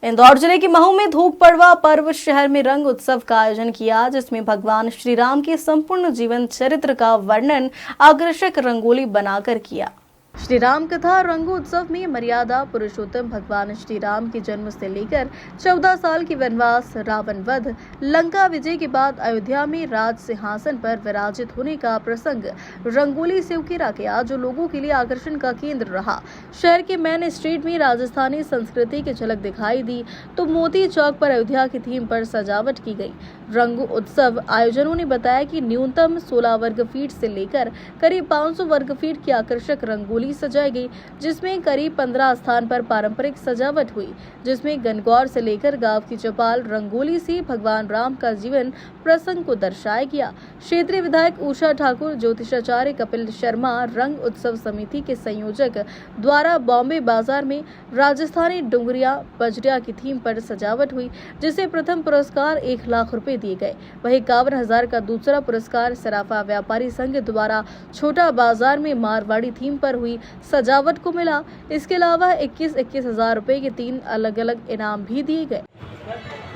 इंदौर जिले के महू में धूप पड़वा पर्व शहर में रंग उत्सव का आयोजन किया, जिसमें भगवान श्री राम के संपूर्ण जीवन चरित्र का वर्णन आकर्षक रंगोली बनाकर किया। श्री राम कथा रंगोत्सव में मर्यादा पुरुषोत्तम भगवान श्री राम के जन्म से लेकर 14 साल की वनवास, रावण वध, लंका विजय के बाद अयोध्या में राज सिंहासन पर विराजित होने का प्रसंग रंगोली से उकेरा गया, जो लोगों के लिए आकर्षण का केंद्र रहा। शहर के मेन स्ट्रीट में राजस्थानी संस्कृति की झलक दिखाई दी तो मोती चौक पर अयोध्या की थीम पर सजावट की गई। रंग उत्सव आयोजनों ने बताया कि न्यूनतम 16 वर्ग फीट से लेकर करीब 500 वर्ग फीट की आकर्षक रंगोली सजाई गई, जिसमें करीब 15 स्थान पर पारंपरिक सजावट हुई, जिसमें गणगौर से लेकर गांव की चौपाल रंगोली से भगवान राम का जीवन प्रसंग को दर्शाया गया। क्षेत्रीय विधायक उषा ठाकुर, ज्योतिषाचार्य कपिल शर्मा, रंग उत्सव समिति के संयोजक द्वारा बॉम्बे बाजार में राजस्थानी डुंगरिया बजरिया की थीम पर सजावट हुई, जिसे प्रथम पुरस्कार 1 लाख रुपए दिए गए। वहीं 51,000 का दूसरा पुरस्कार सराफा व्यापारी संघ द्वारा छोटा बाजार में मारवाड़ी थीम पर हुई सजावट को मिला। इसके अलावा 21,000 रुपए के 3 अलग अलग इनाम भी दिए गए।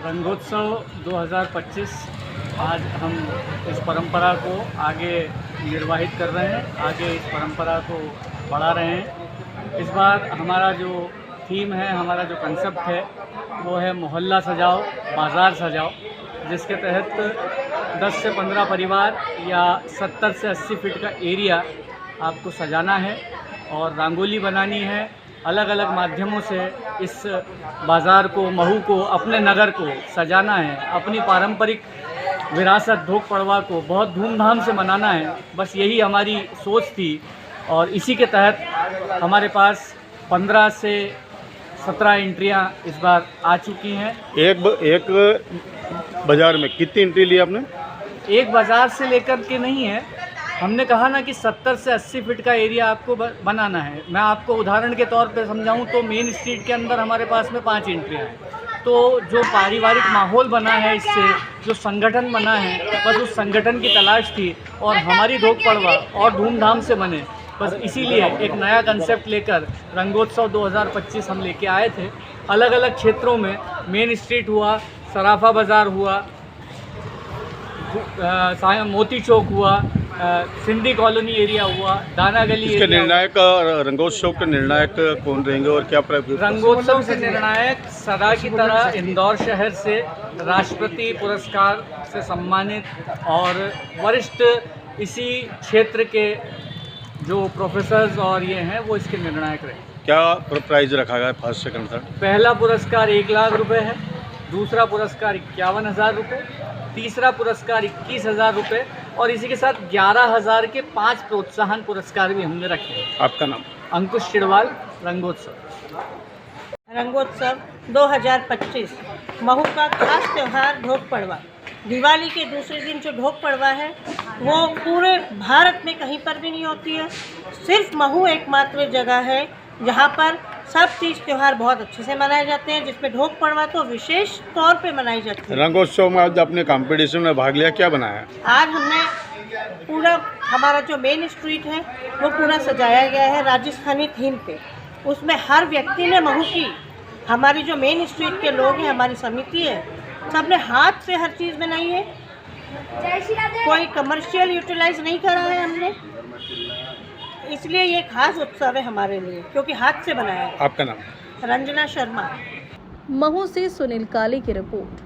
रंगोत्सव 2025 आज हम इस परंपरा को आगे निर्वाहित कर रहे हैं, आगे इस परंपरा को बढ़ा रहे हैं। इस बार हमारा जो थीम है, हमारा जो कंसेप्ट है, वो है मोहल्ला सजाओ, बाज़ार सजाओ, जिसके तहत 10 से 15 परिवार या 70 से 80 फीट का एरिया आपको सजाना है और रंगोली बनानी है। अलग अलग माध्यमों से इस बाज़ार को, महू को, अपने नगर को सजाना है। अपनी पारंपरिक विरासत धूप पड़वा को बहुत धूमधाम से मनाना है। बस यही हमारी सोच थी और इसी के तहत हमारे पास 15 से 17 एंट्रियां इस बार आ चुकी हैं। एक बाज़ार में कितनी एंट्री ली आपने? एक बाज़ार से लेकर के नहीं है, हमने कहा ना कि 70 से 80 फीट का एरिया आपको बनाना है। मैं आपको उदाहरण के तौर पे समझाऊं तो मेन स्ट्रीट के अंदर हमारे पास में 5 एंट्रियां हैं। तो जो पारिवारिक माहौल बना है, इससे जो संगठन बना है, बस उस संगठन की तलाश थी और हमारी धूप पड़वा और धूमधाम से बने। बस इसीलिए एक नया कंसेप्ट लेकर रंगोत्सव 2025 हम लेके आए थे। अलग अलग क्षेत्रों में मेन स्ट्रीट हुआ, सराफा बाज़ार हुआ, मोती चौक हुआ, सिंधी कॉलोनी एरिया हुआ, दाना गली इसके एरिया। निर्णायक रंगोत्सव के निर्णायक कौन रहेंगे और क्या रंगोत्सव के निर्णायक सदा की तरह इंदौर शहर से राष्ट्रपति पुरस्कार से सम्मानित और वरिष्ठ इसी क्षेत्र के जो प्रोफेसर्स और ये हैं, वो इसके निर्णायक रहे। क्या प्राइज रखा गया फर्स्ट सेकंड थर्ड? पहला पुरस्कार 1 लाख रुपए है, दूसरा पुरस्कार 51,000 रुपये, तीसरा पुरस्कार 21,000 रुपये और इसी के साथ 11,000 के 5 प्रोत्साहन पुरस्कार भी हमने रखे हैं। आपका नाम? अंकुश चिड़वाल, रंगोत्सव। रंगोत्सव 2025 महू का खास त्यौहार ढोक पड़वा। दिवाली के दूसरे दिन जो ढोक पड़वा है, वो पूरे भारत में कहीं पर भी नहीं होती है। सिर्फ महू एकमात्र जगह है जहाँ पर सब तीज त्यौहार बहुत अच्छे से मनाए जाते हैं, जिसमें ढोक पड़वा तो विशेष तौर पे मनाई जाती है। रंगोत्सव में आज आपने कंपटीशन में भाग लिया, क्या बनाया? आज हमने पूरा हमारा जो मेन स्ट्रीट है वो पूरा सजाया गया है राजस्थानी थीम पे। उसमें हर व्यक्ति ने महू की, हमारी जो मेन स्ट्रीट के लोग हैं, हमारी समिति है, सबने हाथ से हर चीज़ बनाई है। कोई कमर्शियल यूटिलाइज नहीं करा है हमने, इसलिए ये खास उत्सव है हमारे लिए, क्योंकि हाथ से बनाया है। आपका नाम? रंजना शर्मा। महू से सुनील काली की रिपोर्ट।